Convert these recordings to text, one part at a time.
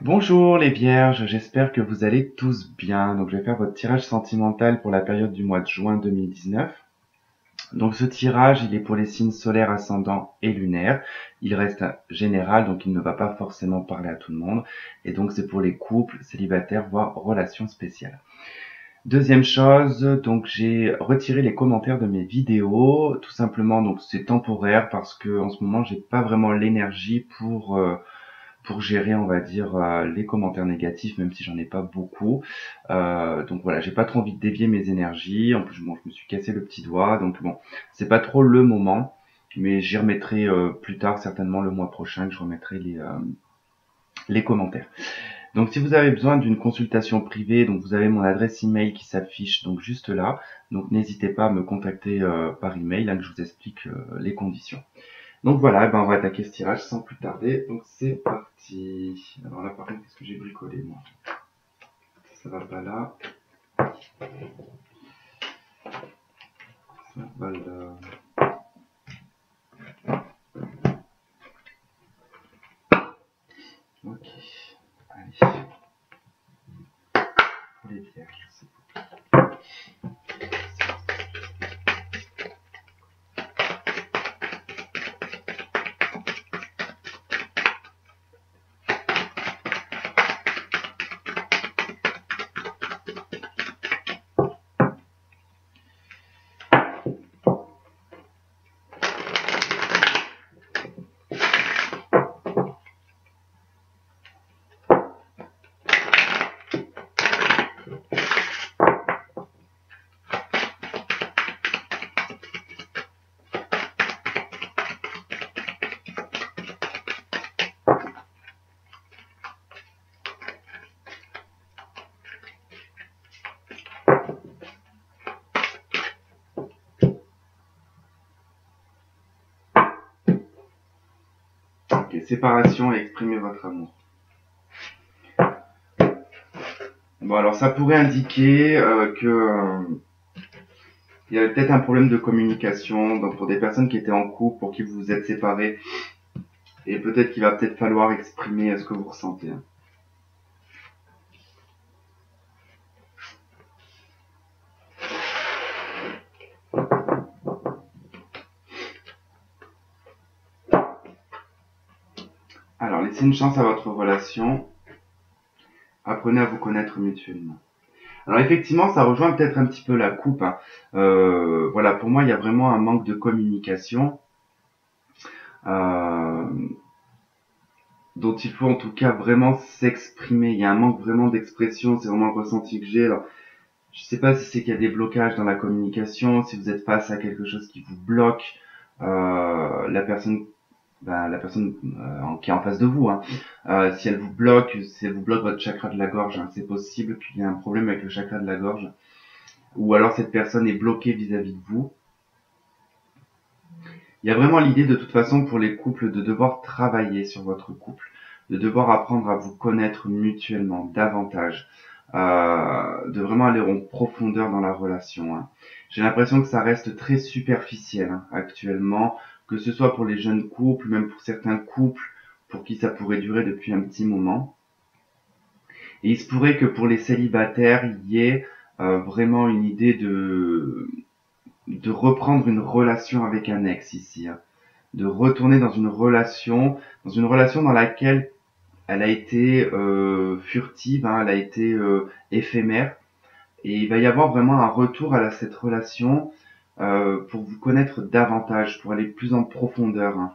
Bonjour les vierges, j'espère que vous allez tous bien. Donc je vais faire votre tirage sentimental pour la période du mois de juin 2019. Donc ce tirage, il est pour les signes solaires, ascendants et lunaires. Il reste général, donc il ne va pas forcément parler à tout le monde. Et donc c'est pour les couples, célibataires, voire relations spéciales. Deuxième chose, donc j'ai retiré les commentaires de mes vidéos, tout simplement, donc c'est temporaire parce que en ce moment j'ai pas vraiment l'énergie pour gérer, on va dire, les commentaires négatifs, même si j'en ai pas beaucoup. Donc voilà, j'ai pas trop envie de dévier mes énergies. En plus, bon, je me suis cassé le petit doigt, donc bon, c'est pas trop le moment, mais j'y remettrai plus tard, certainement le mois prochain, que je remettrai les commentaires. Donc si vous avez besoin d'une consultation privée, donc vous avez mon adresse email qui s'affiche donc juste là. Donc n'hésitez pas à me contacter par email, là que je vous explique les conditions. Donc voilà, on va attaquer ce tirage sans plus tarder. Donc c'est parti. Alors là par contre, qu'est-ce que j'ai bricolé moi? Ça va pas là. Ça va là. Ok. Allez. Pour les vierges, c'est ok. Séparation et exprimer votre amour. Bon alors ça pourrait indiquer que il y avait peut-être un problème de communication, donc pour des personnes qui étaient en couple, pour qui vous vous êtes séparés, et peut-être qu'il va peut-être falloir exprimer ce que vous ressentez. Alors laissez une chance à votre relation, apprenez à vous connaître mutuellement. Alors effectivement, ça rejoint peut-être un petit peu la coupe, hein. Voilà, pour moi, il y a vraiment un manque de communication euh, dont il faut en tout cas vraiment s'exprimer. Il y a un manque vraiment d'expression, c'est vraiment le ressenti que j'ai. Alors, je sais pas si c'est qu'il y a des blocages dans la communication, si vous êtes face à quelque chose qui vous bloque, la personne qui est en face de vous, hein. Si elle vous bloque, votre chakra de la gorge, hein, c'est possible qu'il y ait un problème avec le chakra de la gorge. Ou alors cette personne est bloquée vis-à-vis de vous. Il y a vraiment l'idée de toute façon pour les couples de devoir travailler sur votre couple, de devoir apprendre à vous connaître mutuellement davantage, de vraiment aller en profondeur dans la relation, hein. J'ai l'impression que ça reste très superficiel, hein, actuellement, que ce soit pour les jeunes couples, même pour certains couples pour qui ça pourrait durer depuis un petit moment. Et il se pourrait que pour les célibataires, il y ait vraiment une idée de reprendre une relation avec un ex ici, hein. De retourner dans une relation dans laquelle elle a été furtive, hein, elle a été éphémère. Et il va y avoir vraiment un retour à cette relation pour vous connaître davantage, pour aller plus en profondeur, hein.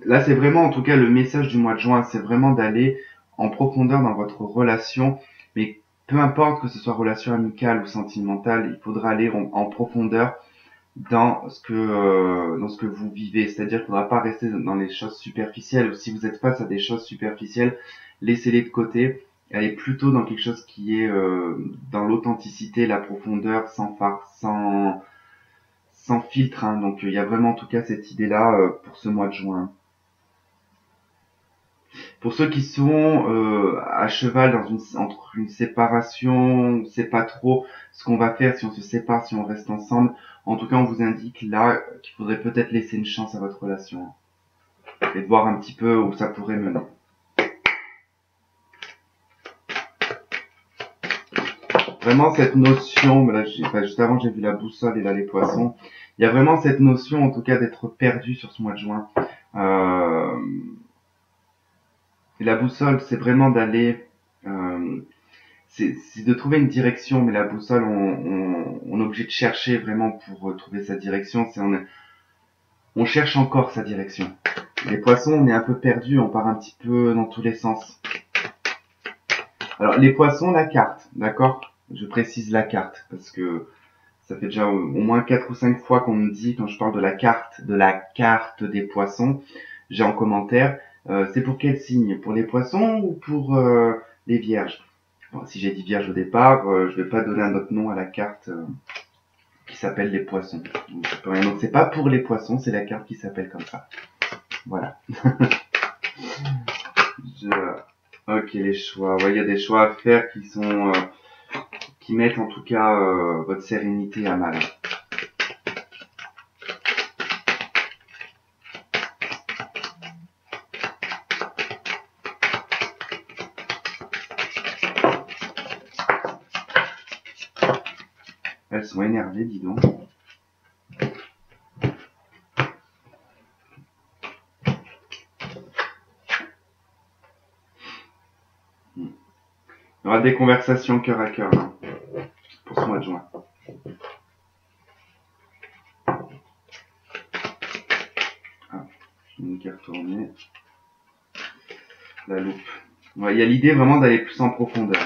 Là, c'est vraiment, en tout cas, le message du mois de juin, c'est vraiment d'aller en profondeur dans votre relation, mais peu importe que ce soit relation amicale ou sentimentale, il faudra aller en profondeur dans ce que vous vivez. C'est-à-dire qu'il ne faudra pas rester dans les choses superficielles. Ou si vous êtes face à des choses superficielles, laissez-les de côté. Allez plutôt dans quelque chose qui est dans l'authenticité, la profondeur, sans phare, sans filtre, hein. Donc il y a vraiment en tout cas cette idée-là pour ce mois de juin. Pour ceux qui sont à cheval entre une séparation, on ne sait pas trop ce qu'on va faire, si on se sépare, si on reste ensemble. En tout cas, on vous indique là qu'il faudrait peut-être laisser une chance à votre relation et de voir un petit peu où ça pourrait mener. vraiment cette notion, là, juste avant j'ai vu la boussole et là les poissons, il y a vraiment cette notion en tout cas d'être perdu sur ce mois de juin. Euh, et la boussole, c'est vraiment d'aller, euh, c'est de trouver une direction, mais la boussole, on est obligé de chercher vraiment pour trouver sa direction. On cherche encore sa direction. Les poissons, on est un peu perdu, on part un petit peu dans tous les sens. Alors, les poissons, la carte, d'accord? Je précise la carte, parce que ça fait déjà au moins 4 ou 5 fois qu'on me dit, quand je parle de la carte des poissons, j'ai en commentaire, c'est pour quel signe? Pour les poissons ou pour les vierges? Bon, si j'ai dit vierge au départ, je vais pas donner un autre nom à la carte qui s'appelle les poissons. Donc, je peux rien d'autre. C'est pas pour les poissons, c'est la carte qui s'appelle comme ça. Voilà. Je... Ok, les choix. Ouais, il y a des choix à faire qui sont, qui mettent en tout cas votre sérénité à mal. Elles sont énervées, dis donc. Il y aura des conversations cœur à cœur hein, pour ce mois de juin. Ah, j'ai une carte tournée. La loupe. Ouais, il y a l'idée vraiment d'aller plus en profondeur.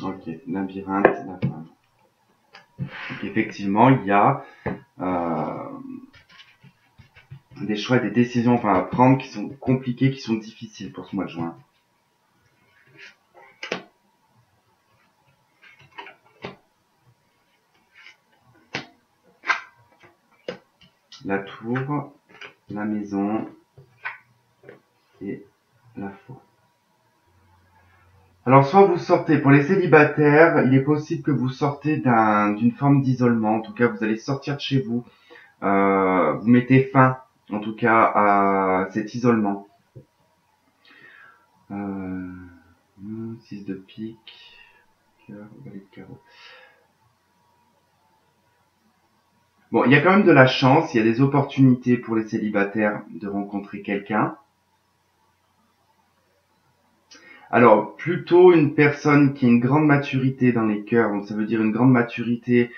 Ok, labyrinthe, la femme. Donc effectivement, il y a des choix, des décisions enfin, à prendre qui sont compliquées, qui sont difficiles pour ce mois de juin. La tour, la maison et la faux. Alors soit vous sortez, pour les célibataires, il est possible que vous sortez d'une forme d'isolement, en tout cas vous allez sortir de chez vous, vous mettez fin en tout cas à cet isolement. 6 de pique, cœur, valet de carreau. Bon, il y a quand même de la chance, il y a des opportunités pour les célibataires de rencontrer quelqu'un. Alors, plutôt une personne qui a une grande maturité dans les cœurs, donc ça veut dire une grande maturité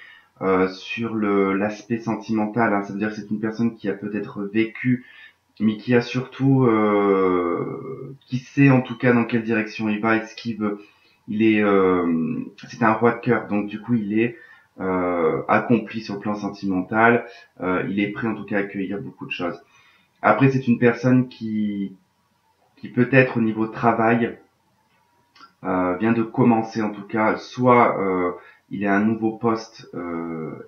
sur l'aspect sentimental, hein. Ça veut dire que c'est une personne qui a peut-être vécu, mais qui a surtout, qui sait en tout cas dans quelle direction il va et ce qu'il veut. C'est un roi de cœur, donc du coup il est accompli sur le plan sentimental, il est prêt en tout cas à accueillir beaucoup de choses. Après, c'est une personne qui peut-être au niveau travail vient de commencer en tout cas, soit il est à un nouveau poste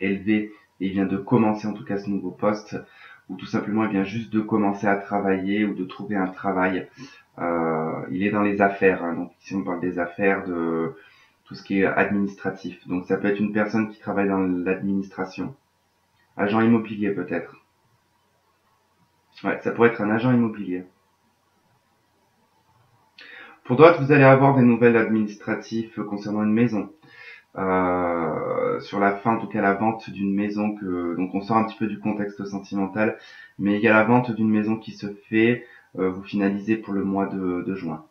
élevé et il vient de commencer en tout cas ce nouveau poste, ou tout simplement il vient juste de commencer à travailler ou de trouver un travail. Il est dans les affaires, hein, donc ici on parle des affaires, de tout ce qui est administratif. Donc ça peut être une personne qui travaille dans l'administration. Agent immobilier peut-être. Ouais, ça pourrait être un agent immobilier. Pour d'autres, vous allez avoir des nouvelles administratives concernant une maison. Sur la fin, en tout cas la vente d'une maison donc on sort un petit peu du contexte sentimental, mais il y a la vente d'une maison qui se fait, vous finalisez pour le mois de juin.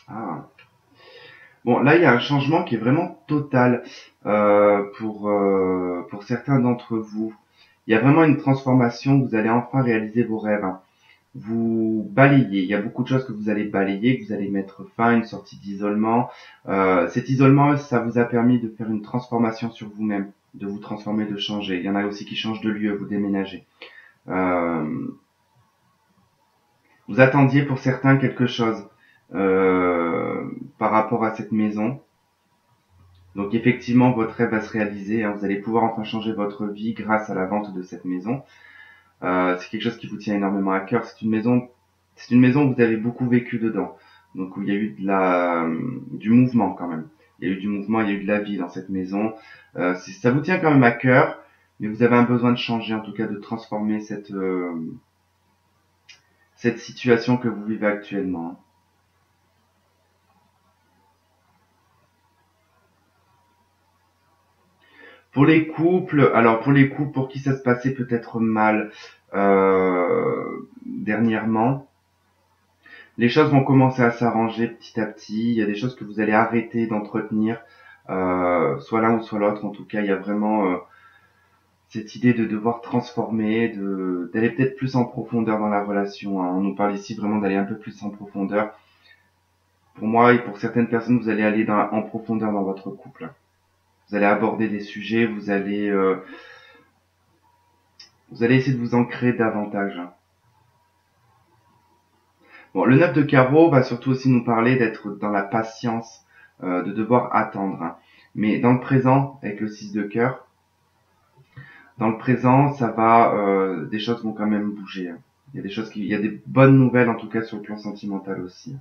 Ah. Bon, là il y a un changement qui est vraiment total pour certains d'entre vous. Il y a vraiment une transformation, vous allez enfin réaliser vos rêves, hein. Vous balayez, il y a beaucoup de choses que vous allez balayer, que vous allez mettre fin, une sortie d'isolement. Cet isolement, ça vous a permis de faire une transformation sur vous-même, de vous transformer, de changer. Il y en a aussi qui changent de lieu, vous déménagez. Euh, Vous attendiez pour certains quelque chose par rapport à cette maison. Donc effectivement, votre rêve va se réaliser, hein. Vous allez pouvoir enfin changer votre vie grâce à la vente de cette maison. C'est quelque chose qui vous tient énormément à cœur. C'est une maison où vous avez beaucoup vécu dedans. Donc où il y a eu du mouvement quand même. Il y a eu du mouvement, il y a eu de la vie dans cette maison. Ça vous tient quand même à cœur, mais vous avez un besoin de changer, en tout cas de transformer cette situation que vous vivez actuellement. Pour les couples pour qui ça se passait peut-être mal dernièrement, les choses vont commencer à s'arranger petit à petit. Il y a des choses que vous allez arrêter d'entretenir, soit l'un ou soit l'autre. En tout cas, il y a vraiment cette idée de devoir transformer, d'aller peut-être plus en profondeur dans la relation, hein. On nous parle ici vraiment d'aller un peu plus en profondeur. Pour moi et pour certaines personnes, vous allez aller en profondeur dans votre couple. Vous allez aborder des sujets, vous allez essayer de vous ancrer davantage. Bon, le 9 de carreau va surtout aussi nous parler d'être dans la patience, de devoir attendre, hein. Mais dans le présent, avec le 6 de cœur, dans le présent, des choses vont quand même bouger, hein. Il y a des bonnes nouvelles en tout cas sur le plan sentimental aussi.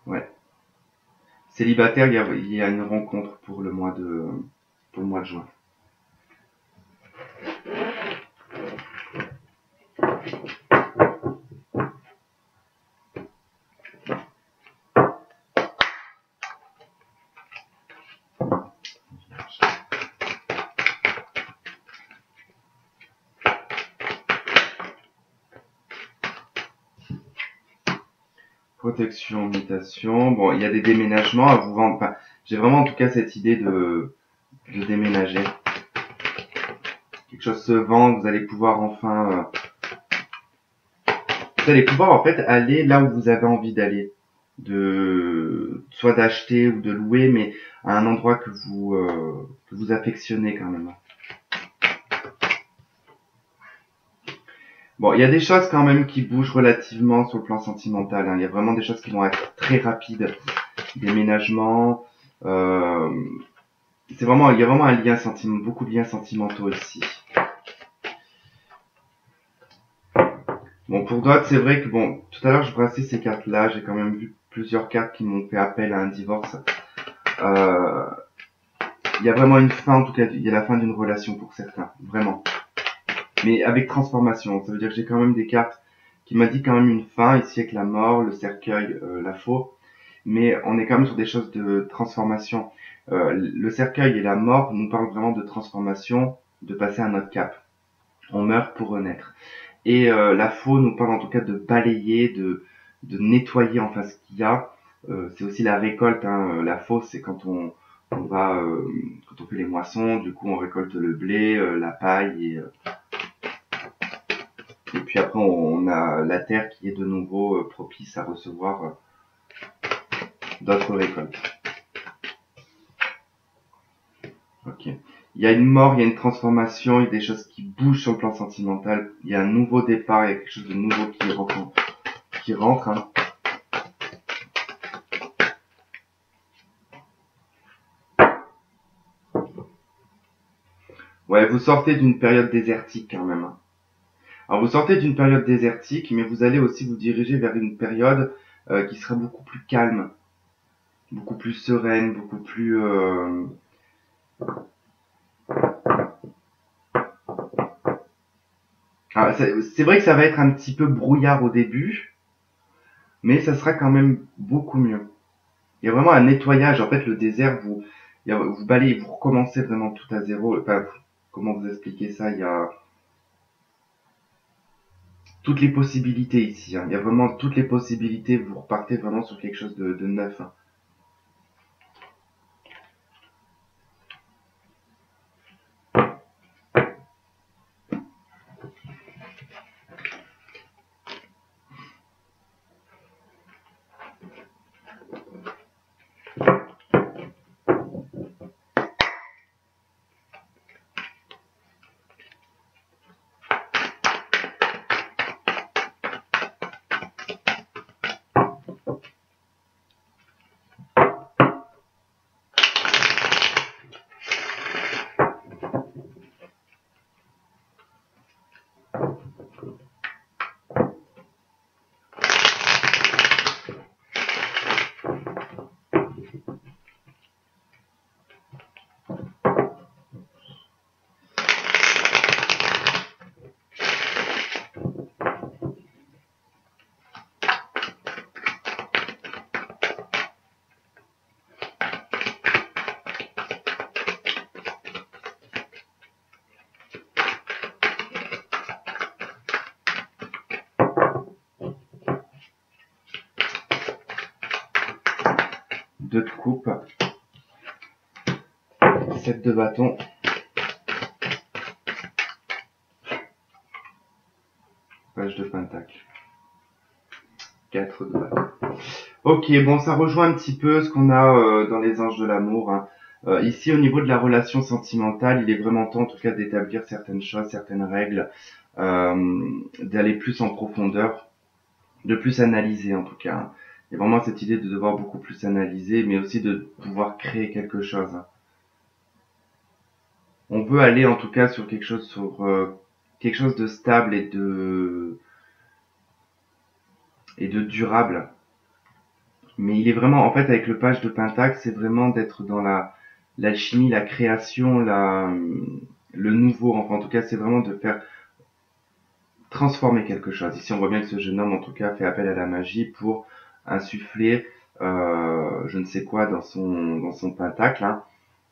Ouais. Célibataire, il y a une rencontre pour le mois de juin. Protection, mutation. Bon, il y a des déménagements à vous vendre. Enfin, j'ai vraiment en tout cas cette idée de déménager. Quelque chose se vend, vous allez pouvoir enfin, vous allez pouvoir en fait aller là où vous avez envie d'aller, soit d'acheter ou de louer, mais à un endroit que vous affectionnez quand même. Bon, il y a des choses quand même qui bougent relativement sur le plan sentimental, hein. Il y a vraiment des choses qui vont être très rapides. Déménagement, il y a vraiment un lien beaucoup de liens sentimentaux ici. Bon, pour d'autres, c'est vrai que bon, tout à l'heure je brassais ces cartes-là, j'ai quand même vu plusieurs cartes qui m'ont fait appel à un divorce. Euh, il y a vraiment une fin, en tout cas, il y a la fin d'une relation pour certains, vraiment. Mais avec transformation, ça veut dire que j'ai quand même des cartes qui m'indiquent quand même une fin, ici avec la mort, le cercueil, la faux. Mais on est quand même sur des choses de transformation. Le cercueil et la mort nous parlent vraiment de transformation, de passer à un autre cap. On meurt pour renaître. Et la faux nous parle en tout cas de balayer, de nettoyer enfin ce qu'il y a. C'est aussi la récolte, hein. La faux, c'est quand on fait les moissons, du coup on récolte le blé, la paille et puis après on a la terre qui est de nouveau propice à recevoir d'autres récoltes. Ok. Il y a une mort, il y a une transformation, il y a des choses qui bougent sur le plan sentimental. Il y a un nouveau départ, il y a quelque chose de nouveau qui rentre, hein. Ouais, vous sortez d'une période désertique quand même, hein. Alors vous sortez d'une période désertique, mais vous allez aussi vous diriger vers une période qui sera beaucoup plus calme, beaucoup plus sereine, beaucoup plus... c'est vrai que ça va être un petit peu brouillard au début, mais ça sera quand même beaucoup mieux. Il y a vraiment un nettoyage. En fait, le désert, vous balayez, vous recommencez vraiment tout à zéro. Enfin, comment vous expliquer ça? Il y a toutes les possibilités ici, hein. Il y a vraiment toutes les possibilités. Vous repartez vraiment sur quelque chose de neuf, hein. 2 de coupe, 7 de bâton, page de pentacle, 4 de bâton. Ok, bon, ça rejoint un petit peu ce qu'on a dans les anges de l'amour, hein. Ici, au niveau de la relation sentimentale, il est vraiment temps, en tout cas, d'établir certaines choses, certaines règles, d'aller plus en profondeur, de plus analyser, en tout cas, hein. Il y a vraiment cette idée de devoir beaucoup plus analyser, mais aussi de pouvoir créer quelque chose, hein. On peut aller, en tout cas, sur quelque chose de stable et de durable. Mais il est vraiment, en fait, avec le page de pentacle, c'est vraiment d'être dans l'alchimie, la création, le nouveau. Enfin, en tout cas, c'est vraiment de faire transformer quelque chose. Ici, on voit bien que ce jeune homme, en tout cas, fait appel à la magie pour insuffler, je ne sais quoi dans son pentacle, hein.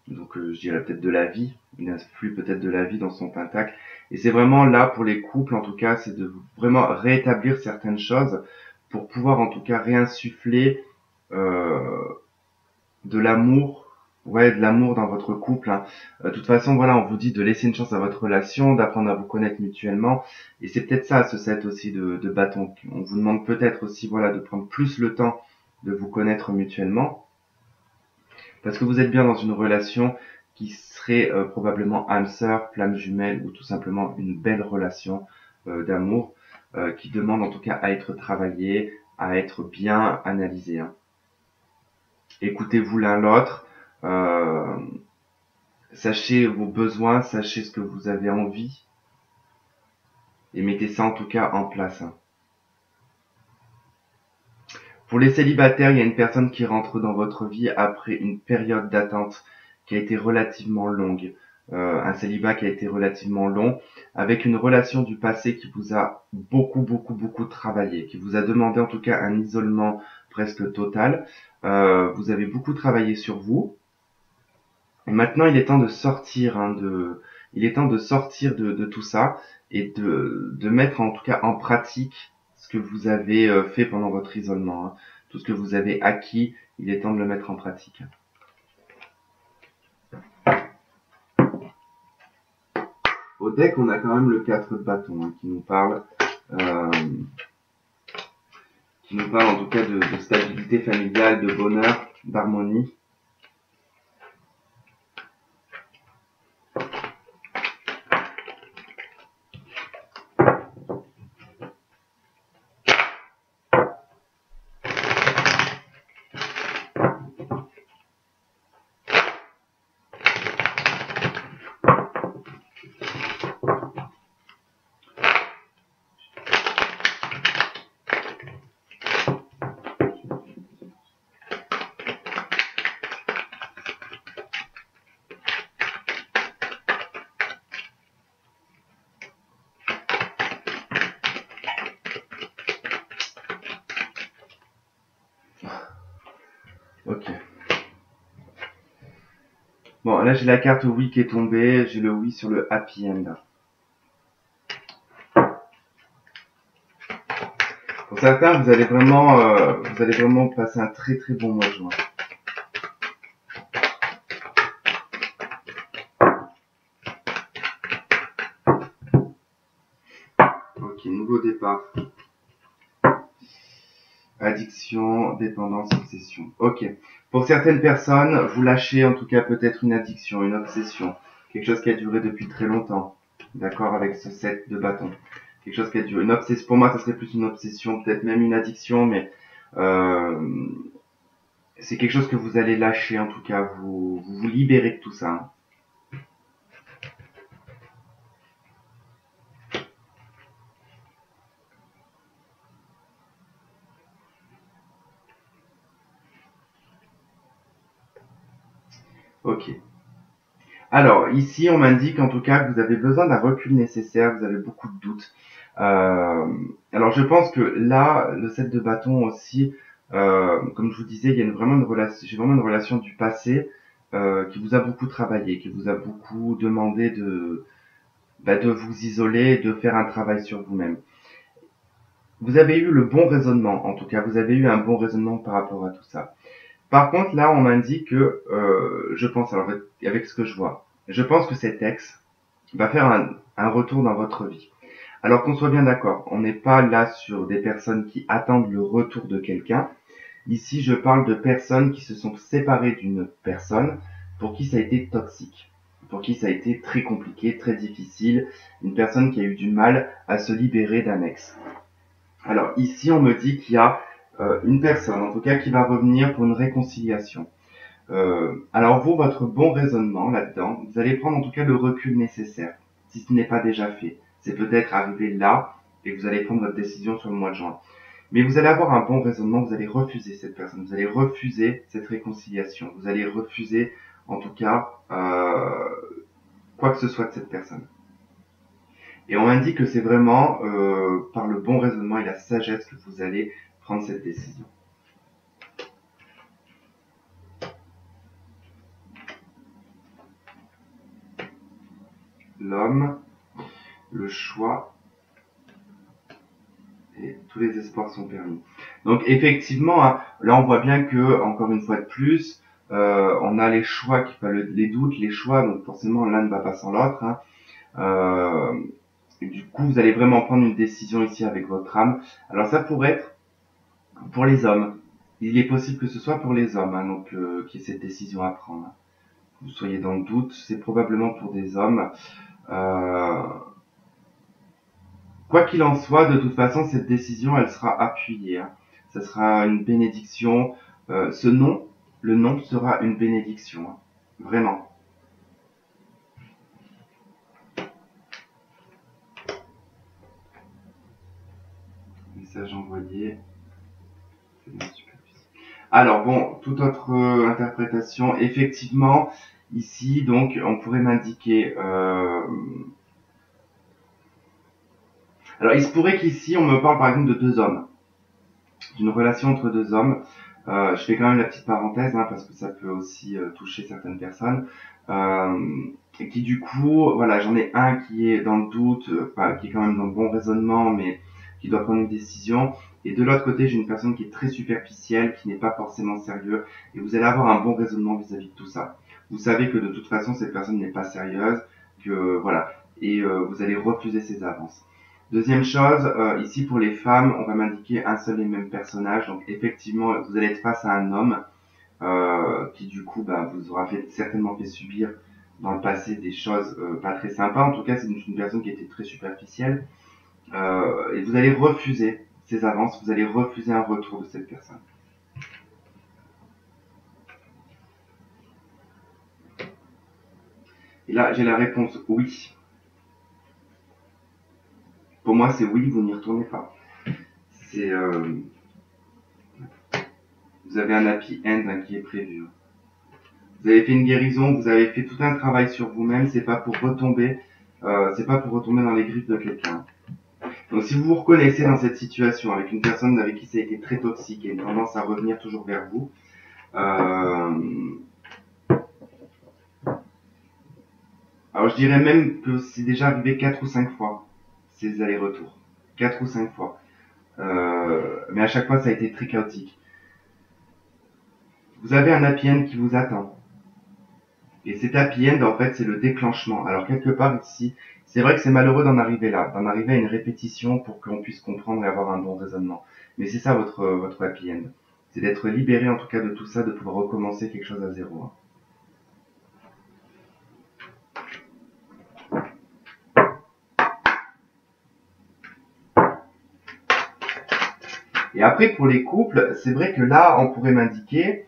Donc, je dirais peut-être de la vie. Il influe peut-être de la vie dans son pentacle. Et c'est vraiment là, pour les couples, en tout cas, c'est de vraiment rétablir certaines choses pour pouvoir, en tout cas, réinsuffler de l'amour, ouais, de l'amour dans votre couple, hein. De toute façon, voilà, on vous dit de laisser une chance à votre relation, d'apprendre à vous connaître mutuellement, et c'est peut-être ça, ce set aussi de bâton. On vous demande peut-être aussi, voilà, de prendre plus le temps de vous connaître mutuellement, parce que vous êtes bien dans une relation qui serait probablement âme sœur, flamme jumelle, ou tout simplement une belle relation d'amour, qui demande en tout cas à être travaillée, à être bien analysée, hein. Écoutez-vous l'un l'autre, euh, sachez vos besoins, sachez ce que vous avez envie, et mettez ça en tout cas en place, hein. Pour les célibataires, il y a une personne qui rentre dans votre vie après une période d'attente qui a été relativement longue. Un célibat qui a été relativement long, avec une relation du passé qui vous a beaucoup travaillé, qui vous a demandé en tout cas un isolement presque total. Vous avez beaucoup travaillé sur vous. Et maintenant, il est temps de sortir, hein, il est temps de sortir de tout ça et de mettre en tout cas en pratique ce que vous avez fait pendant votre isolement, hein. Tout ce que vous avez acquis, il est temps de le mettre en pratique. Au deck, on a quand même le 4 de bâton, hein, euh, qui nous parle en tout cas de stabilité familiale, de bonheur, d'harmonie. Ok. Bon, là j'ai la carte oui qui est tombée, j'ai le oui sur le happy end. Pour certains, vous allez vraiment passer un très bon mois de juin. Ok, nouveau départ. Addiction, dépendance, obsession. Ok. Pour certaines personnes, vous lâchez en tout cas peut-être une addiction, une obsession. Quelque chose qui a duré depuis très longtemps. D'accord avec ce set de bâtons. Quelque chose qui a duré. Une obsession, pour moi, ça serait plus une obsession, peut-être même une addiction, mais c'est quelque chose que vous allez lâcher en tout cas. Vous libérez de tout ça, hein. Ok. Alors, ici, on m'indique en tout cas que vous avez besoin d'un recul nécessaire, vous avez beaucoup de doutes. Euh, alors, je pense que là, le set de bâton aussi, comme je vous disais, il y a vraiment une relation, j'ai vraiment une relation du passé qui vous a beaucoup travaillé, qui vous a beaucoup demandé de vous isoler, de faire un travail sur vous-même. Vous avez eu le bon raisonnement, en tout cas, vous avez eu un bon raisonnement par rapport à tout ça. Par contre, là, on m'indique que, je pense, alors avec ce que je vois, je pense que cet ex va faire un retour dans votre vie. Alors qu'on soit bien d'accord, on n'est pas là sur des personnes qui attendent le retour de quelqu'un. Ici, je parle de personnes qui se sont séparées d'une personne pour qui ça a été toxique, pour qui ça a été très compliqué, très difficile, une personne qui a eu du mal à se libérer d'un ex. Alors ici, on me dit qu'il y a une personne, en tout cas, qui va revenir pour une réconciliation. Alors vous, votre bon raisonnement là-dedans, vous allez prendre en tout cas le recul nécessaire, si ce n'est pas déjà fait. C'est peut-être arrivé là, et vous allez prendre votre décision sur le mois de juin. Mais vous allez avoir un bon raisonnement, vous allez refuser cette personne, vous allez refuser cette réconciliation, vous allez refuser, en tout cas, quoi que ce soit de cette personne. Et on m'indique que c'est vraiment par le bon raisonnement et la sagesse que vous allez prendre cette décision. L'homme, le choix et tous les espoirs sont permis. Donc effectivement, hein, là on voit bien que, encore une fois de plus, on a les choix, les doutes, les choix, donc forcément l'un ne va pas sans l'autre. Hein. Et du coup, vous allez vraiment prendre une décision ici avec votre âme. Alors ça pourrait être pour les hommes. Il est possible que ce soit pour les hommes, hein, donc qu'il y ait cette décision à prendre. Vous soyez dans le doute, c'est probablement pour des hommes. Quoi qu'il en soit, de toute façon, cette décision, elle sera appuyée. Hein. Ça sera une bénédiction. Ce nom, le nom sera une bénédiction. Hein. Vraiment. Message envoyé. Alors bon, toute autre interprétation, effectivement, ici, donc, on pourrait m'indiquer... Alors, il se pourrait qu'ici, on me parle par exemple de deux hommes, d'une relation entre deux hommes. Je fais quand même la petite parenthèse, hein, parce que ça peut aussi toucher certaines personnes. Et qui du coup, voilà, j'en ai un qui est dans le doute, qui est quand même dans le bon raisonnement, mais qui doit prendre une décision. Et de l'autre côté, j'ai une personne qui est très superficielle, qui n'est pas forcément sérieuse. Et vous allez avoir un bon raisonnement vis-à-vis de tout ça. Vous savez que de toute façon, cette personne n'est pas sérieuse, que voilà, et vous allez refuser ses avances. Deuxième chose, ici pour les femmes, on va m'indiquer un seul et même personnage. Donc effectivement, vous allez être face à un homme qui du coup vous aura certainement fait subir dans le passé des choses pas très sympas. En tout cas, c'est une personne qui était très superficielle. Et vous allez refuser ces avances, vous allez refuser un retour de cette personne. Et là, j'ai la réponse oui. Pour moi, c'est oui, vous n'y retournez pas. C'est vous avez un happy end hein, qui est prévu. Vous avez fait une guérison, vous avez fait tout un travail sur vous-même, c'est pas pour retomber dans les griffes de quelqu'un. Donc si vous vous reconnaissez dans cette situation avec une personne avec qui ça a été très toxique et une tendance à revenir toujours vers vous, alors je dirais même que c'est déjà arrivé 4 ou 5 fois, ces allers-retours. 4 ou 5 fois. Mais à chaque fois ça a été très chaotique. Vous avez un happy end qui vous attend. Et cet happy end, en fait, c'est le déclenchement. Alors, quelque part ici, c'est vrai que c'est malheureux d'en arriver là, d'en arriver à une répétition pour qu'on puisse comprendre et avoir un bon raisonnement. Mais c'est ça votre happy end. C'est d'être libéré, en tout cas, de tout ça, de pouvoir recommencer quelque chose à zéro. Et après, pour les couples, c'est vrai que là, on pourrait m'indiquer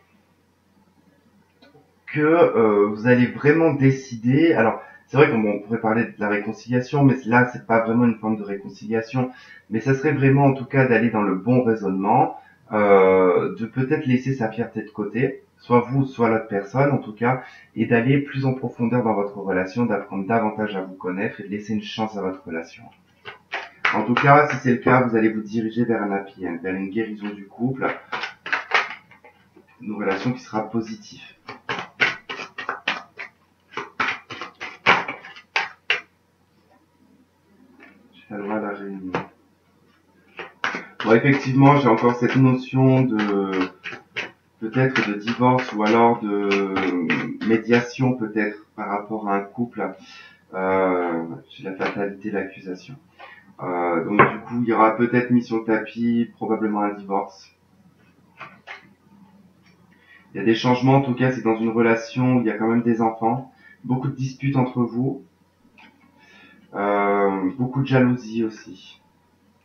que vous allez vraiment décider. Alors, c'est vrai qu'on pourrait parler de la réconciliation, mais là, c'est pas vraiment une forme de réconciliation. Mais ça serait vraiment, en tout cas, d'aller dans le bon raisonnement, de peut-être laisser sa fierté de côté, soit vous, soit l'autre personne, en tout cas, et d'aller plus en profondeur dans votre relation, d'apprendre davantage à vous connaître et de laisser une chance à votre relation. En tout cas, si c'est le cas, vous allez vous diriger vers un happy end, vers une guérison du couple, une relation qui sera positive. La loi de la réunion. Bon, effectivement, j'ai encore cette notion de peut-être de divorce ou alors de médiation peut-être par rapport à un couple. J'ai la fatalité, l'accusation. Donc du coup, il y aura peut-être mis sur le tapis, probablement un divorce. Il y a des changements, en tout cas, c'est dans une relation où il y a quand même des enfants, beaucoup de disputes entre vous, beaucoup de jalousie aussi.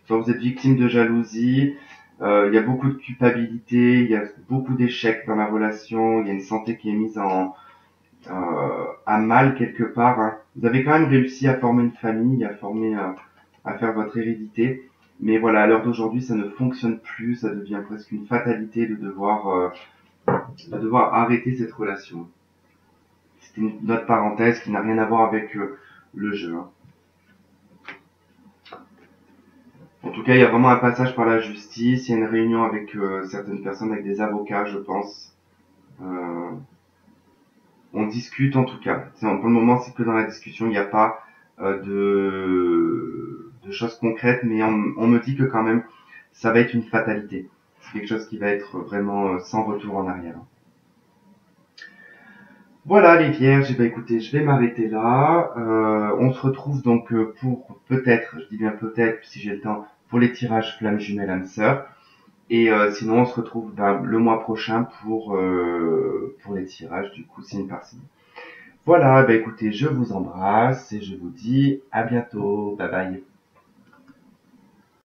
Soit vous êtes victime de jalousie, il y a beaucoup de culpabilité, il y a beaucoup d'échecs dans la relation, il y a une santé qui est mise à mal quelque part. Hein. Vous avez quand même réussi à former une famille, à faire votre hérédité, mais voilà, à l'heure d'aujourd'hui, ça ne fonctionne plus, ça devient presque une fatalité de devoir arrêter cette relation. C'était une note parenthèse qui n'a rien à voir avec le jeu. Hein. En tout cas, il y a vraiment un passage par la justice, il y a une réunion avec certaines personnes, avec des avocats, je pense. Euh, on discute en tout cas. Pour le moment, c'est que dans la discussion, il n'y a pas de choses concrètes, mais on me dit que quand même, ça va être une fatalité. C'est quelque chose qui va être vraiment sans retour en arrière. Voilà les vierges, eh ben, écoutez, je vais m'arrêter là. On se retrouve donc pour peut-être, je dis bien peut-être si j'ai le temps, pour les tirages flammes jumelles âme sœur. Et sinon on se retrouve le mois prochain pour les tirages du coup signe par signe. Voilà, bah écoutez, je vous embrasse et je vous dis à bientôt. Bye bye.